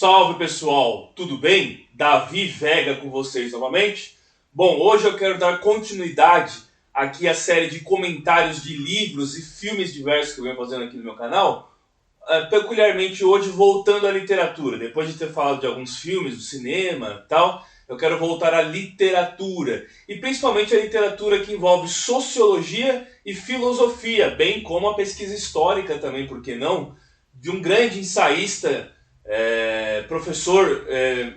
Salve pessoal, tudo bem? Davi Vega com vocês novamente. Bom, hoje eu quero dar continuidade aqui à série de comentários de livros e filmes diversos que eu venho fazendo aqui no meu canal. Peculiarmente hoje voltando à literatura. Depois de ter falado de alguns filmes, do cinema e tal, eu quero voltar à literatura. E principalmente a literatura que envolve sociologia e filosofia, bem como a pesquisa histórica também, por que não? De um grande ensaísta, professor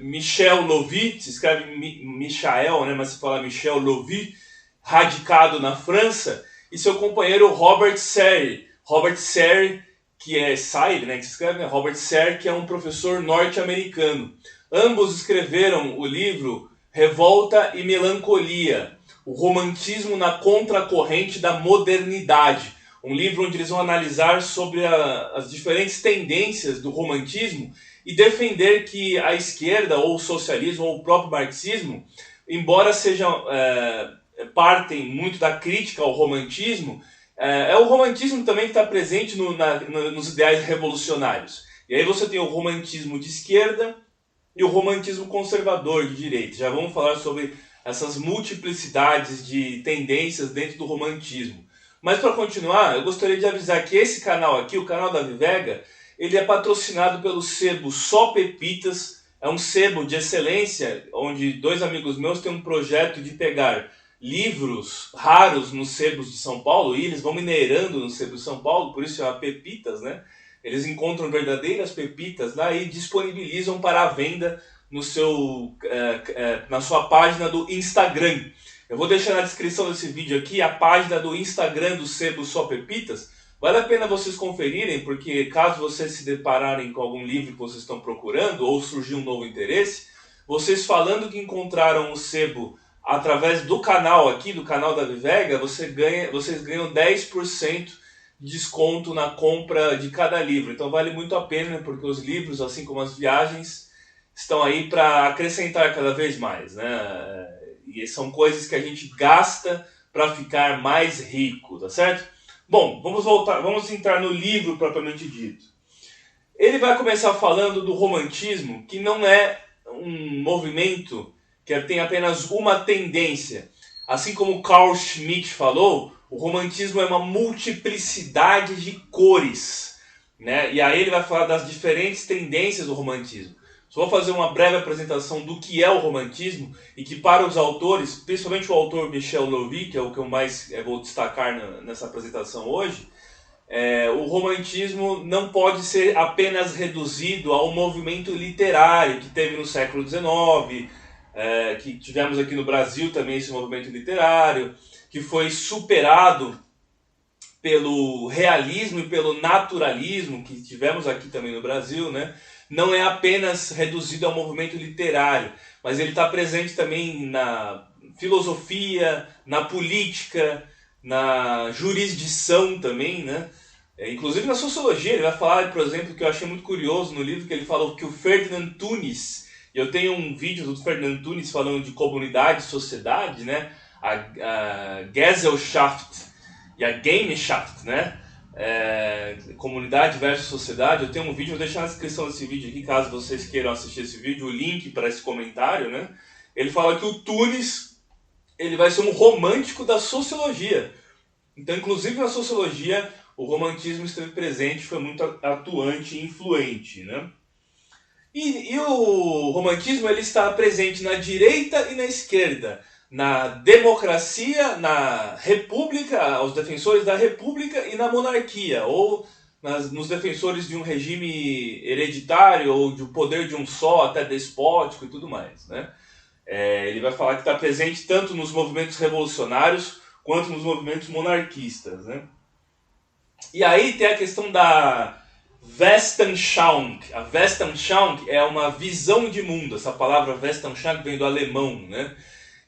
Michel Lovy, se escreve Michael, né, mas se fala Michel Lovy, radicado na França, e seu companheiro Robert Serre. Robert Serre, que é Serre, né, que se escreve, né, Robert Serre, que é um professor norte-americano. Ambos escreveram o livro Revolta e Melancolia, o romantismo na contracorrente da modernidade. Um livro onde eles vão analisar sobre as diferentes tendências do romantismo e defender que a esquerda, ou o socialismo, ou o próprio marxismo, embora sejam partem muito da crítica ao romantismo, é o romantismo também que está presente nos ideais revolucionários. E aí você tem o romantismo de esquerda e o romantismo conservador de direita. Já vamos falar sobre essas multiplicidades de tendências dentro do romantismo. Mas para continuar, eu gostaria de avisar que esse canal aqui, o canal Davi Vega, ele é patrocinado pelo sebo Só Pepitas. É um sebo de excelência, onde dois amigos meus têm um projeto de pegar livros raros nos sebos de São Paulo, e eles vão minerando no sebo de São Paulo, por isso chama Pepitas, né? Eles encontram verdadeiras pepitas lá e disponibilizam para a venda no na sua página do Instagram. Eu vou deixar na descrição desse vídeo aqui a página do Instagram do sebo Só Pepitas. Vale a pena vocês conferirem, porque caso vocês se depararem com algum livro que vocês estão procurando ou surgir um novo interesse, vocês falando que encontraram o sebo através do canal aqui, do canal da Vivega, vocês ganham 10% de desconto na compra de cada livro. Então vale muito a pena, porque os livros, assim como as viagens, estão aí para acrescentar cada vez mais, né? E são coisas que a gente gasta para ficar mais rico, tá certo? Bom, vamos entrar no livro propriamente dito. Ele vai começar falando do romantismo, que não é um movimento que tem apenas uma tendência. Assim como Carl Schmitt falou, o romantismo é uma multiplicidade de cores, né? E aí ele vai falar das diferentes tendências do romantismo. Só vou fazer uma breve apresentação do que é o romantismo e que para os autores, principalmente o autor Michel Lovy, que é o que eu mais vou destacar nessa apresentação hoje, o romantismo não pode ser apenas reduzido ao movimento literário que teve no século XIX, que tivemos aqui no Brasil também esse movimento literário, que foi superado pelo realismo e pelo naturalismo que tivemos aqui também no Brasil, né? Não é apenas reduzido ao movimento literário, mas ele está presente também na filosofia, na política, na jurisdição também, né? Inclusive na sociologia. Ele vai falar, por exemplo, que eu achei muito curioso no livro, que ele falou que o Ferdinand Tönnies, eu tenho um vídeo do Ferdinand Tönnies falando de comunidade e sociedade, né? A Gesellschaft e a Gemeinschaft, né? Comunidade versus sociedade. Eu tenho um vídeo, vou deixar na descrição desse vídeo aqui, caso vocês queiram assistir esse vídeo, o link para esse comentário, né? Ele fala que o Tönnies, ele vai ser um romântico da sociologia. Então, inclusive na sociologia, o romantismo esteve presente, foi muito atuante e influente, né? E o romantismo, ele está presente na direita e na esquerda, na democracia, na república, os defensores da república, e na monarquia, ou nos defensores de um regime hereditário ou de um poder de um só, até despótico e tudo mais, né? Ele vai falar que está presente tanto nos movimentos revolucionários quanto nos movimentos monarquistas, né? E aí tem a questão da Weltanschauung. A Weltanschauung é uma visão de mundo. Essa palavra Weltanschauung vem do alemão, né?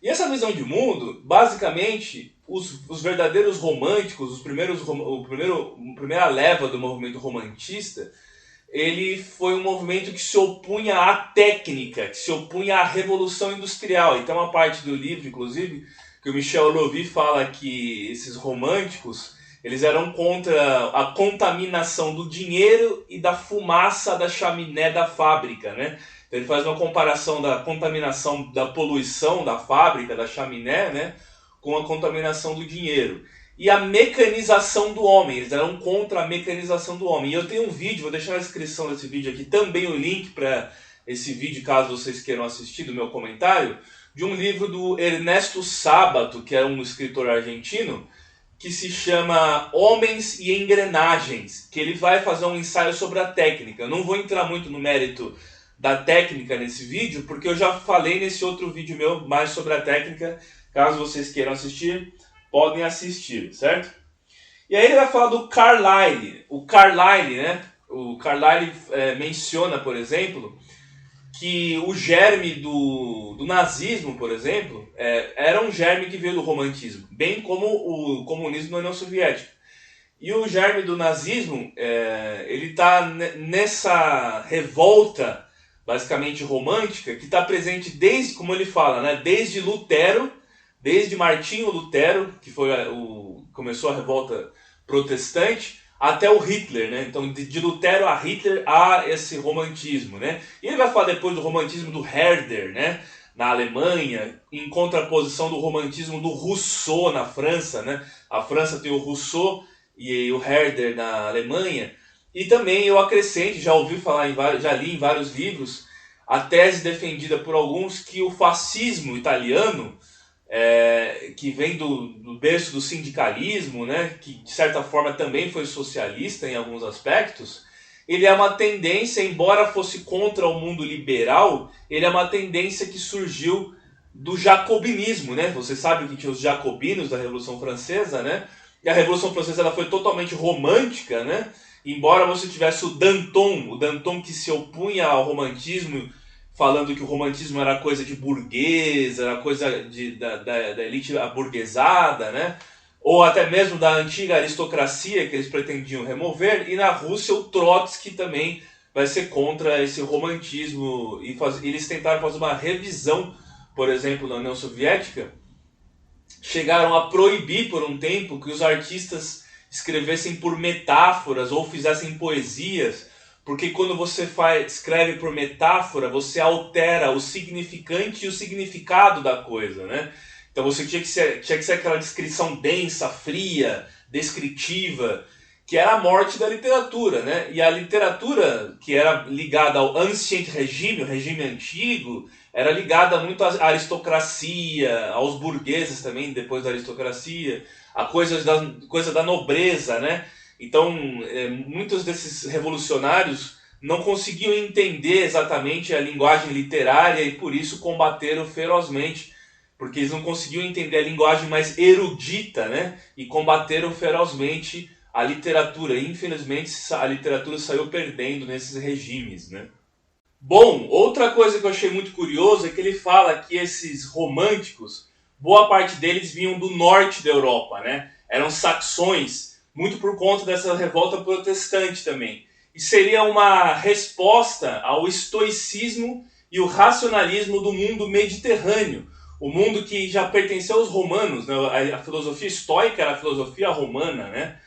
E essa visão de mundo, basicamente, os verdadeiros românticos, a primeira leva do movimento romantista, ele foi um movimento que se opunha à técnica, que se opunha à revolução industrial. E tem uma parte do livro, inclusive, que o Michel Lovy fala que esses românticos, Eles eram contra a contaminação do dinheiro e da fumaça da chaminé da fábrica, né? Então ele faz uma comparação da contaminação, da poluição da fábrica, da chaminé, né? Com a contaminação do dinheiro. E a mecanização do homem, eles eram contra a mecanização do homem. E eu tenho um vídeo, vou deixar na descrição desse vídeo aqui também o link para esse vídeo, caso vocês queiram assistir, do meu comentário, de um livro do Ernesto Sábato, que é um escritor argentino, que se chama Homens e Engrenagens, que ele vai fazer um ensaio sobre a técnica. Eu não vou entrar muito no mérito da técnica nesse vídeo, porque eu já falei nesse outro vídeo meu mais sobre a técnica. Caso vocês queiram assistir, podem assistir, certo? E aí ele vai falar do Carlyle. O Carlyle, né? O Carlyle menciona, por exemplo, que o germe do nazismo, por exemplo, era um germe que veio do romantismo, bem como o comunismo na União Soviética. E o germe do nazismo, ele está nessa revolta, basicamente romântica, que está presente desde, como ele fala, né, desde Lutero, desde Martinho Lutero, que foi começou a revolta protestante, até o Hitler, né? Então, de Lutero a Hitler há esse romantismo, né? E ele vai falar depois do romantismo do Herder, né? Na Alemanha, em contraposição do romantismo do Rousseau na França, né? A França tem o Rousseau e o Herder na Alemanha. E também eu acrescento, já ouvi falar, já li em vários livros, a tese defendida por alguns que o fascismo italiano, que vem do berço do sindicalismo, né, que de certa forma também foi socialista em alguns aspectos, ele é uma tendência, embora fosse contra o mundo liberal, ele é uma tendência que surgiu do jacobinismo, né? Você sabe que tinha os jacobinos da Revolução Francesa, né? E a Revolução Francesa ela foi totalmente romântica, né? Embora você tivesse o Danton que se opunha ao romantismo, falando que o romantismo era coisa de burguês, era coisa da elite aburguesada, né? Ou até mesmo da antiga aristocracia que eles pretendiam remover. E na Rússia o Trotsky também vai ser contra esse romantismo. E eles tentaram fazer uma revisão, por exemplo, na União Soviética. Chegaram a proibir por um tempo que os artistas escrevessem por metáforas ou fizessem poesias, porque quando você escreve por metáfora, você altera o significante e o significado da coisa, né? Então você tinha que ser aquela descrição densa, fria, descritiva, que era a morte da literatura, né? E a literatura, que era ligada ao Ancient Regime, o regime antigo, era ligada muito à aristocracia, aos burgueses também, depois da aristocracia, a coisa da nobreza, né? Então, muitos desses revolucionários não conseguiam entender exatamente a linguagem literária e por isso combateram ferozmente, porque eles não conseguiam entender a linguagem mais erudita, né? E combateram ferozmente a literatura. E, infelizmente, a literatura saiu perdendo nesses regimes, né? Bom, outra coisa que eu achei muito curioso é que ele fala que esses românticos, boa parte deles vinham do norte da Europa, né? Eram saxões, muito por conta dessa revolta protestante também. E seria uma resposta ao estoicismo e o racionalismo do mundo mediterrâneo, o mundo que já pertenceu aos romanos, né? A filosofia estoica era a filosofia romana, né?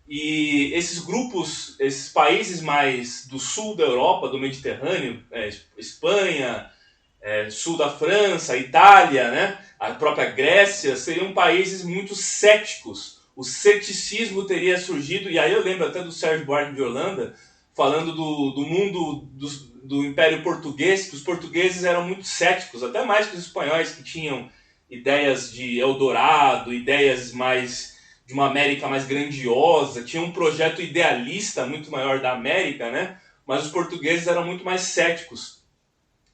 E esses grupos, esses países mais do sul da Europa, do Mediterrâneo, Espanha, sul da França, Itália, né? A própria Grécia, seriam países muito céticos. O ceticismo teria surgido, e aí eu lembro até do Sérgio Buarque de Holanda, falando do mundo do Império Português, que os portugueses eram muito céticos, até mais que os espanhóis, que tinham ideias de Eldorado, ideias mais de uma América mais grandiosa, tinha um projeto idealista muito maior da América, né? Mas os portugueses eram muito mais céticos.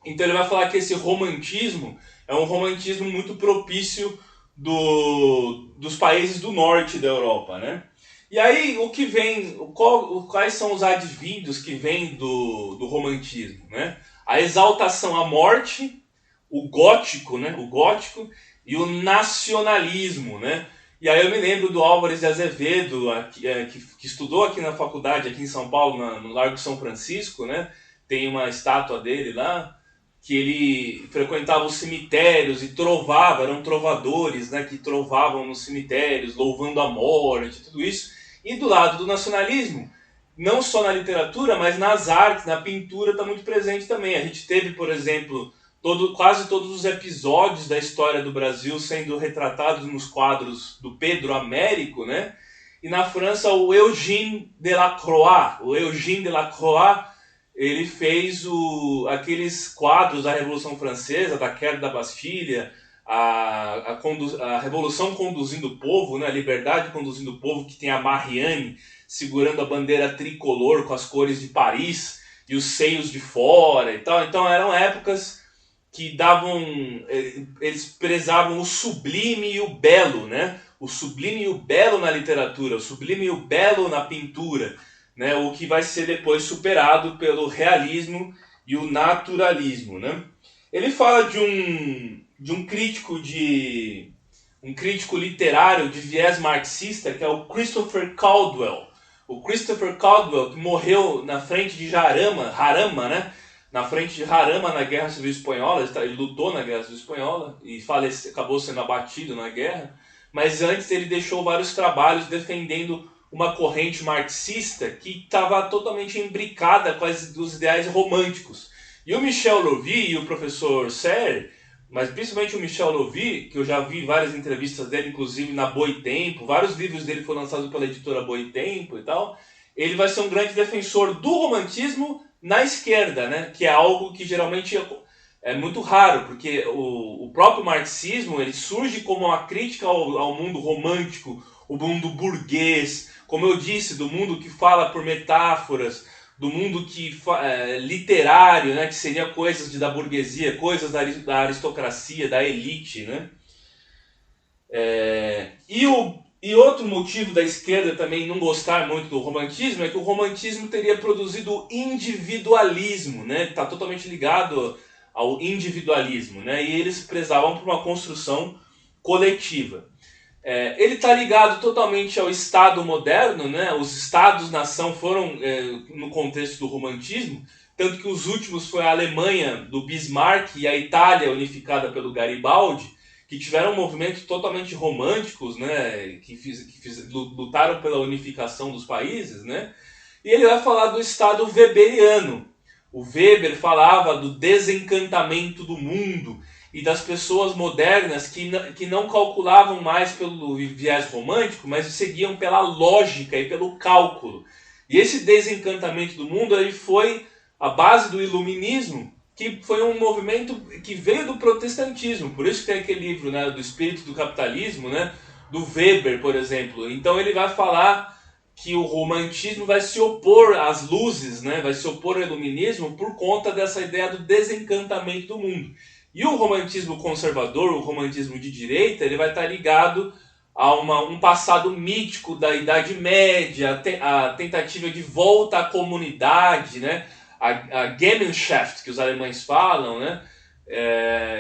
Então ele vai falar que esse romantismo é um romantismo muito propício dos países do norte da Europa, né? E aí, o que vem, quais são os advindos que vêm do romantismo, né? A exaltação à morte, o gótico, né? O gótico e o nacionalismo, né? E aí eu me lembro do Álvares de Azevedo, que estudou aqui na faculdade, aqui em São Paulo, no Largo São Francisco, né? Tem uma estátua dele lá, que ele frequentava os cemitérios e trovava, eram trovadores, né? Que trovavam nos cemitérios, louvando a morte, tudo isso. E do lado do nacionalismo, não só na literatura, mas nas artes, na pintura, está muito presente também. A gente teve, por exemplo, quase todos os episódios da história do Brasil sendo retratados nos quadros do Pedro Américo, né? E na França, o Eugène Delacroix. O Eugène Delacroix, ele fez aqueles quadros da Revolução Francesa, da queda da Bastilha, a Revolução conduzindo o povo, né? A liberdade conduzindo o povo, que tem a Marianne segurando a bandeira tricolor com as cores de Paris e os seios de fora e tal. Então eram épocas que eles prezavam o sublime e o belo, né? O sublime e o belo na literatura, o sublime e o belo na pintura, né? O que vai ser depois superado pelo realismo e o naturalismo, né? Ele fala de um crítico literário de viés marxista, que é o Christopher Caldwell. O Christopher Caldwell, que morreu na frente de Jarama, né? Na frente de Jarama na Guerra Civil Espanhola. Ele lutou na Guerra Civil Espanhola e acabou sendo abatido na guerra. Mas antes ele deixou vários trabalhos defendendo uma corrente marxista que estava totalmente imbricada com os ideais românticos. E o Michel Louvi e o professor Serre, mas principalmente o Michel Louvi, que eu já vi várias entrevistas dele, inclusive na Boitempo, vários livros dele foram lançados pela editora Boitempo e tal, ele vai ser um grande defensor do romantismo na esquerda, né? Que é algo que geralmente é muito raro, porque o próprio marxismo ele surge como uma crítica ao mundo romântico, o mundo burguês, como eu disse, do mundo que fala por metáforas, do mundo literário, né, que seria coisas da burguesia, coisas da aristocracia, da elite, né? E outro motivo da esquerda também não gostar muito do romantismo é que o romantismo teria produzido individualismo, né? Está totalmente ligado ao individualismo, né? E eles prezavam por uma construção coletiva. Ele está ligado totalmente ao Estado moderno, né? Os Estados-nação foram no contexto do romantismo, tanto que os últimos foi a Alemanha do Bismarck e a Itália unificada pelo Garibaldi, que tiveram movimentos totalmente românticos, né? que lutaram pela unificação dos países, né? E ele vai falar do Estado weberiano. O Weber falava do desencantamento do mundo e das pessoas modernas que não calculavam mais pelo viés romântico, mas seguiam pela lógica e pelo cálculo. E esse desencantamento do mundo ele foi a base do iluminismo, que foi um movimento que veio do protestantismo. Por isso que tem aquele livro, né, do Espírito do Capitalismo, né, do Weber, por exemplo. Então ele vai falar que o romantismo vai se opor às luzes, né, vai se opor ao iluminismo por conta dessa ideia do desencantamento do mundo. E o romantismo conservador, o romantismo de direita, ele vai estar ligado a um passado mítico da Idade Média, a tentativa de volta à comunidade, né? A Gemeinschaft, que os alemães falam, né?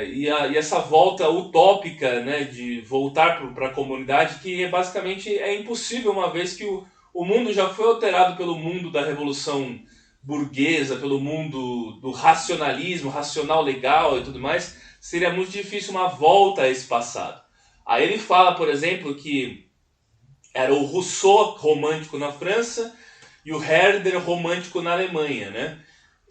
E essa volta utópica, né? De voltar para a comunidade, que basicamente é impossível, uma vez que o mundo já foi alterado pelo mundo da Revolução burguesa, pelo mundo do racionalismo, racional legal e tudo mais, seria muito difícil uma volta a esse passado. Aí ele fala, por exemplo, que era o Rousseau romântico na França e o Herder romântico na Alemanha, né?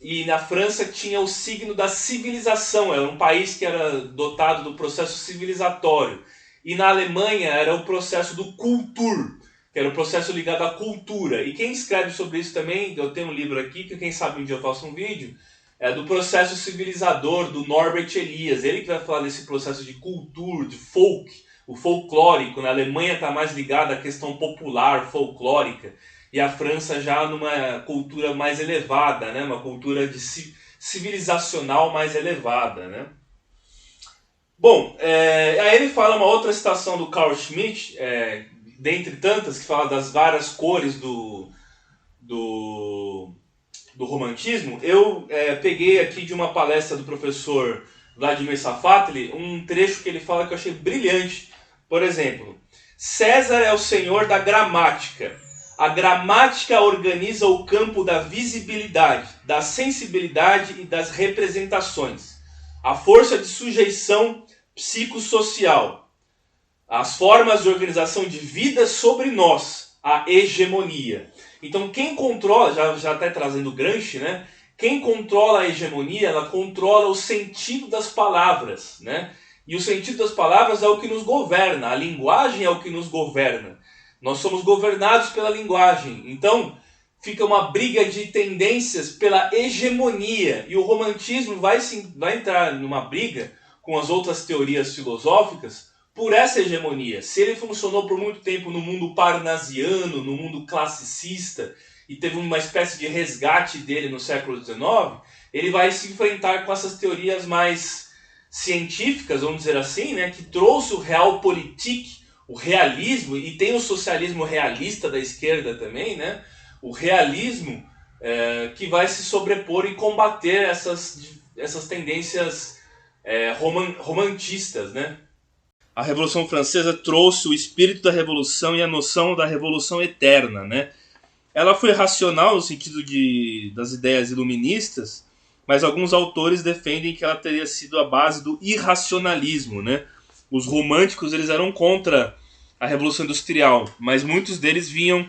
E na França tinha o signo da civilização, era um país que era dotado do processo civilizatório. E na Alemanha era o processo do Kultur, que era o processo ligado à cultura. E quem escreve sobre isso também, eu tenho um livro aqui, que quem sabe um dia eu faço um vídeo, é do processo civilizador, do Norbert Elias. Ele que vai falar desse processo de cultura, de folk, o folclórico. Na Alemanha está mais ligado à questão popular, folclórica, e a França já numa cultura mais elevada, né? Uma cultura civilizacional mais elevada, né? Bom, aí ele fala uma outra citação do Carl Schmitt, dentre tantas, que fala das várias cores do romantismo. Eu peguei aqui de uma palestra do professor Vladimir Safatli um trecho que ele fala que eu achei brilhante. Por exemplo, César é o senhor da gramática. A gramática organiza o campo da visibilidade, da sensibilidade e das representações. A força de sujeição psicossocial. As formas de organização de vida sobre nós. a hegemonia. Então quem controla, já até trazendo Gramsci, né? Quem controla a hegemonia, ela controla o sentido das palavras, né? E o sentido das palavras é o que nos governa, a linguagem é o que nos governa. Nós somos governados pela linguagem. Então, fica uma briga de tendências pela hegemonia. E o romantismo vai entrar numa briga com as outras teorias filosóficas por essa hegemonia. Se ele funcionou por muito tempo no mundo parnasiano, no mundo classicista, e teve uma espécie de resgate dele no século XIX, ele vai se enfrentar com essas teorias mais científicas, vamos dizer assim, né, que trouxe o realpolitik, o realismo, e tem o socialismo realista da esquerda também, né, o realismo que vai se sobrepor e combater essas tendências romantistas, né. A Revolução Francesa trouxe o espírito da revolução e a noção da revolução eterna, né. Ela foi racional no sentido das ideias iluministas, mas alguns autores defendem que ela teria sido a base do irracionalismo, né? Os românticos eles eram contra a Revolução Industrial, mas muitos deles vinham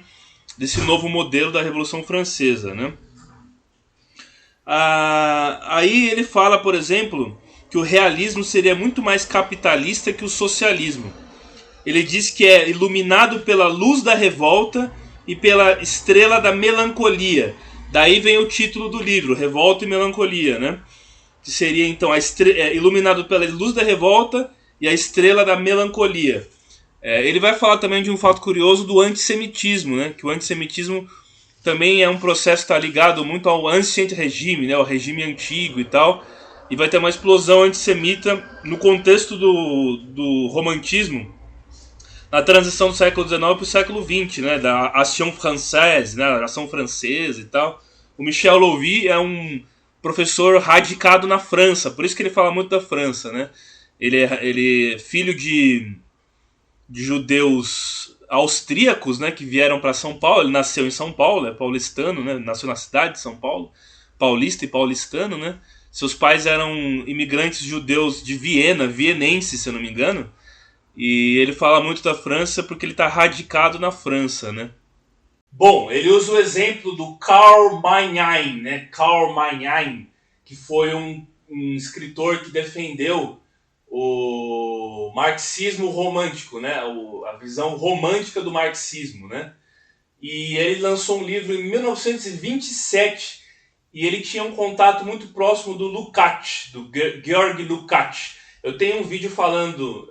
desse novo modelo da Revolução Francesa, né? Aí ele fala, por exemplo, que o realismo seria muito mais capitalista que o socialismo. Ele diz que é iluminado pela luz da revolta e pela estrela da melancolia. Daí vem o título do livro, Revolta e Melancolia, né? Que seria então iluminado pela luz da revolta e a estrela da melancolia. Ele vai falar também de um fato curioso do antissemitismo, né? Que o antissemitismo também é um processo que está ligado muito ao ancient regime, né? Ao regime antigo e tal. E vai ter uma explosão antissemita no contexto do romantismo, na transição do século XIX para o século XX, né, da Action Française, né, a ação francesa e tal. O Michel Louvi é um professor radicado na França, por isso que ele fala muito da França, né. Ele é filho de judeus austríacos, né, que vieram para São Paulo. Ele nasceu em São Paulo, é paulistano, né, nasceu na cidade de São Paulo, paulista e paulistano, né. Seus pais eram imigrantes judeus de Viena, vienenses, se eu não me engano. E ele fala muito da França porque ele está radicado na França, né? Bom, ele usa o exemplo do Karl Maynein, né? Karl Maynein, que foi um escritor que defendeu o marxismo romântico, né? A visão romântica do marxismo, né? E ele lançou um livro em 1927 e ele tinha um contato muito próximo do Lukács, do Georg Lukács. Eu tenho um vídeo falando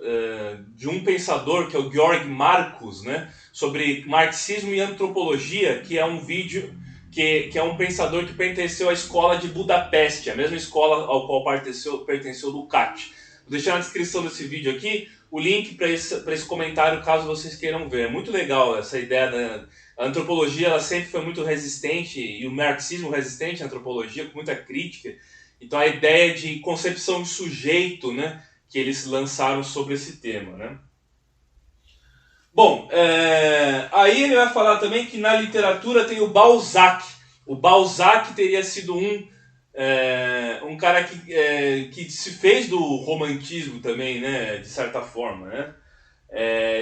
de um pensador, que é o Georg Marcus, né, sobre marxismo e antropologia, que é um vídeo que é um pensador que pertenceu à escola de Budapeste, a mesma escola ao qual pertenceu Lukács. Vou deixar na descrição desse vídeo aqui o link para esse comentário, caso vocês queiram ver. É muito legal essa ideia da antropologia, ela sempre foi muito resistente, e o marxismo resistente à antropologia, com muita crítica. Então a ideia de concepção de sujeito, né, que eles lançaram sobre esse tema, né? Bom, aí ele vai falar também que na literatura tem o Balzac. O Balzac teria sido um cara que se fez do romantismo também, né, de certa forma, né?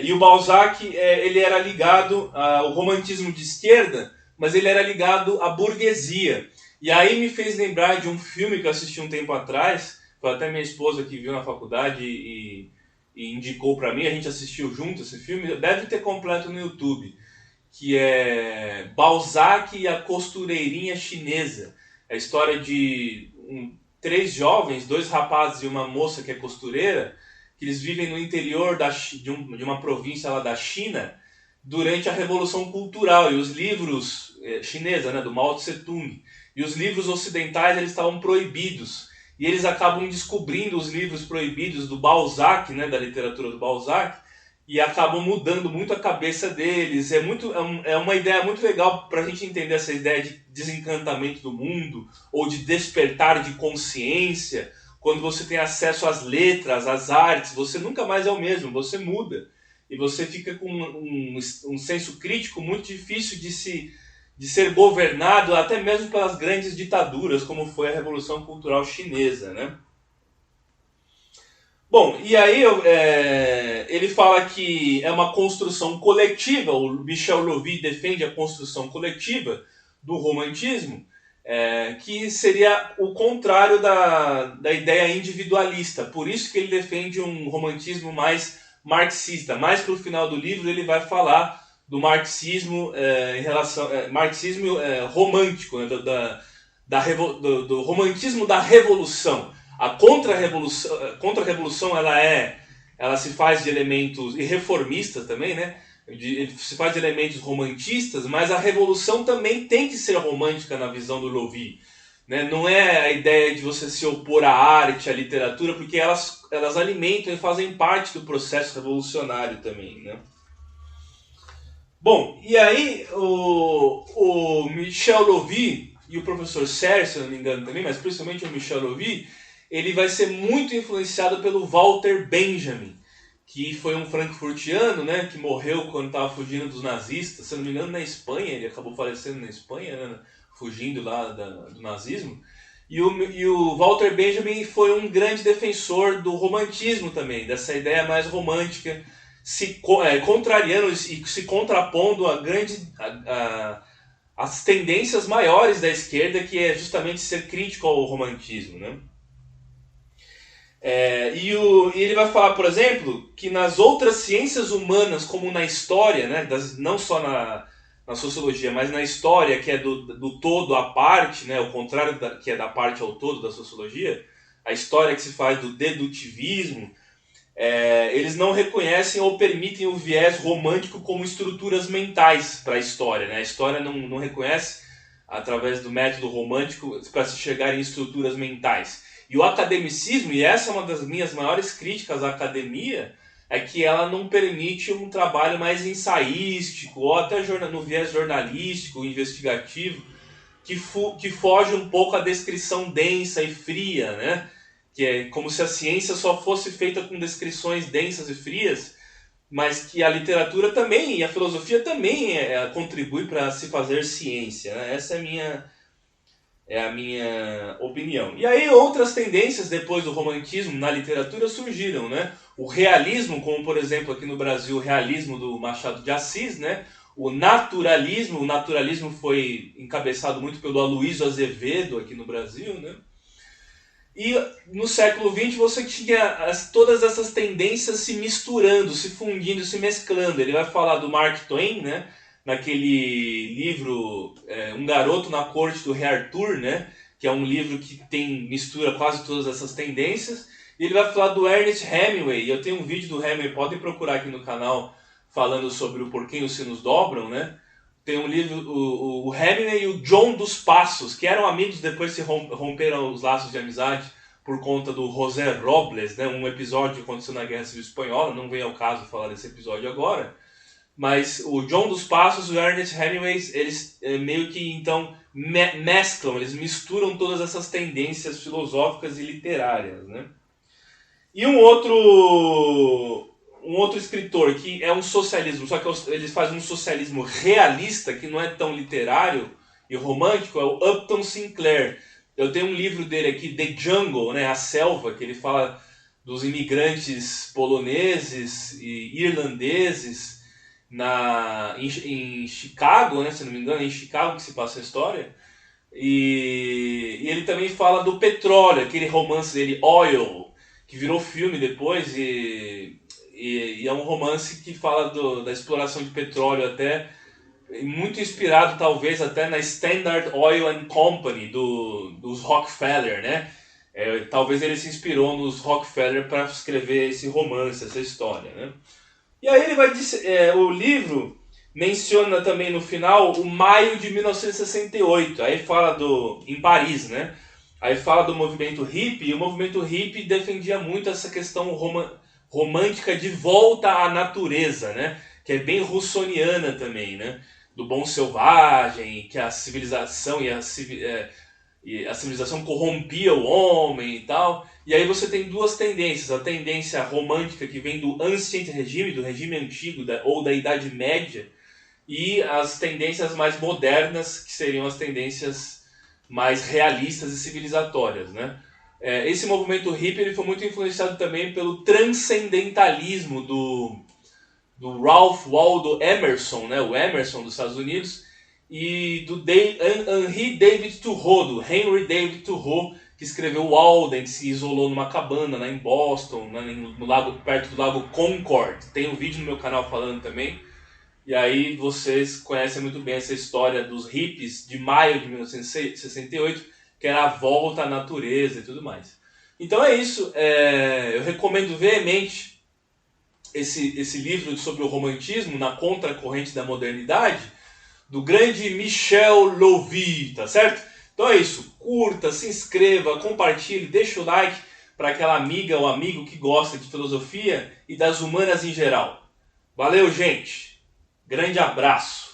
E o Balzac ele era ligado ao romantismo de esquerda, mas ele era ligado à burguesia. E aí me fez lembrar de um filme que eu assisti um tempo atrás, foi até minha esposa que viu na faculdade e indicou para mim, a gente assistiu junto esse filme, deve ter completo no YouTube, que é Balzac e a Costureirinha Chinesa. É a história de 3 jovens, 2 rapazes e uma moça que é costureira, que eles vivem no interior de uma província lá da China durante a Revolução Cultural, e os livros chinesa, né, do Mao Tse Tung, e os livros ocidentais eles estavam proibidos, e eles acabam descobrindo os livros proibidos do Balzac, né, da literatura do Balzac, e acabam mudando muito a cabeça deles. É uma ideia muito legal para a gente entender essa ideia de desencantamento do mundo, ou de despertar de consciência. Quando você tem acesso às letras, às artes, você nunca mais é o mesmo, você muda. E você fica com um senso crítico muito difícil de ser governado até mesmo pelas grandes ditaduras, como foi a Revolução Cultural Chinesa, né? Bom, e aí ele fala que é uma construção coletiva, o Michel Louvi defende a construção coletiva do romantismo, que seria o contrário da ideia individualista. Por isso que ele defende um romantismo mais marxista. Mais para o final do livro ele vai falar do marxismo em relação marxismo romântico, né, do romantismo da revolução. A contra-revolução ela se faz de elementos e reformistas também, né? Se faz de elementos romantistas, mas a revolução também tem que ser romântica na visão do Louvi. Né? Não é a ideia de você se opor à arte, à literatura, porque elas alimentam e fazem parte do processo revolucionário também. Né? Bom, e aí o Michel Louvi e o professor Serre, se não me engano também, mas principalmente o Michel Louvi, ele vai ser muito influenciado pelo Walter Benjamin, que foi um frankfurtiano, né, que morreu quando estava fugindo dos nazistas, se não me engano na Espanha, ele acabou falecendo na Espanha, né, fugindo lá do nazismo. E o Walter Benjamin foi um grande defensor do romantismo também, dessa ideia mais romântica, contrariando e se contrapondo às tendências maiores da esquerda, que é justamente ser crítico ao romantismo, né? E ele vai falar, por exemplo, que nas outras ciências humanas, como na história, né, não só na sociologia, mas na história, que é do todo à parte, né, o contrário que é da parte ao todo da sociologia, a história que se faz do dedutivismo, eles não reconhecem ou permitem o viés romântico como estruturas mentais para a história. Né? A história não reconhece, através do método romântico, para se chegar em estruturas mentais. E o academicismo, e essa é uma das minhas maiores críticas à academia, é que ela não permite um trabalho mais ensaístico, ou até no viés jornalístico, investigativo, que foge um pouco à descrição densa e fria, né? Que é como se a ciência só fosse feita com descrições densas e frias, mas que a literatura também, e a filosofia também contribui para se fazer ciência. Né? Essa é a minha opinião. E aí outras tendências depois do romantismo na literatura surgiram, né? O realismo, como por exemplo aqui no Brasil o realismo do Machado de Assis, né? O naturalismo foi encabeçado muito pelo Aloysio Azevedo aqui no Brasil, né? E no século XX você tinha todas essas tendências se misturando, se fundindo, se mesclando. Ele vai falar do Mark Twain, né? Naquele livro Um Garoto na Corte do Rei Arthur, né? Que é um livro que mistura quase todas essas tendências. E ele vai falar do Ernest Hemingway. Eu tenho um vídeo do Hemingway, podem procurar aqui no canal, falando sobre o Porquê os Sinos Dobram, né? Tem um livro, o Hemingway e o John dos Passos, que eram amigos, depois se romperam os laços de amizade por conta do José Robles, né? Um episódio que aconteceu na Guerra Civil Espanhola, não vem ao caso falar desse episódio agora, mas o John dos Passos e o Ernest Hemingway, eles meio que então mesclam, eles misturam todas essas tendências filosóficas e literárias, né? E um outro escritor que é um socialismo, só que ele faz um socialismo realista, que não é tão literário e romântico, é o Upton Sinclair. Eu tenho um livro dele aqui, The Jungle, né, A Selva, que ele fala dos imigrantes poloneses e irlandeses em Chicago, né, se não me engano, é em Chicago que se passa a história. E ele também fala do petróleo, aquele romance dele, Oil, que virou filme depois e é um romance que fala da exploração de petróleo até, muito inspirado talvez até na Standard Oil and Company dos Rockefeller, né? Talvez ele se inspirou nos Rockefeller para escrever esse romance, essa história, né? E aí ele vai dizer, o livro menciona também no final o maio de 1968, aí fala em Paris, né? Aí fala do movimento hippie, e o movimento hippie defendia muito essa questão romântica de volta à natureza, né? Que é bem russoniana também, né? Do bom selvagem, que a civilização e a civilização corrompia o homem e tal. E aí você tem duas tendências. A tendência romântica que vem do Ancient Regime, do regime antigo ou da Idade Média, e as tendências mais modernas, que seriam as tendências mais realistas e civilizatórias, né? Esse movimento hippie ele foi muito influenciado também pelo transcendentalismo do Ralph Waldo Emerson, né, o Emerson dos Estados Unidos, e do Henry David Thoreau, que escreveu Walden, que se isolou numa cabana lá em Boston, no lago, perto do lago Concord. Tem um vídeo no meu canal falando também. E aí vocês conhecem muito bem essa história dos hippies de maio de 1968, que era a volta à natureza e tudo mais. Então é isso. Eu recomendo veemente esse livro sobre o romantismo na contracorrente da modernidade, do grande Michel Louvi, tá certo? Então é isso, curta, se inscreva, compartilhe, deixa o like para aquela amiga ou amigo que gosta de filosofia e das humanas em geral. Valeu, gente! Grande abraço!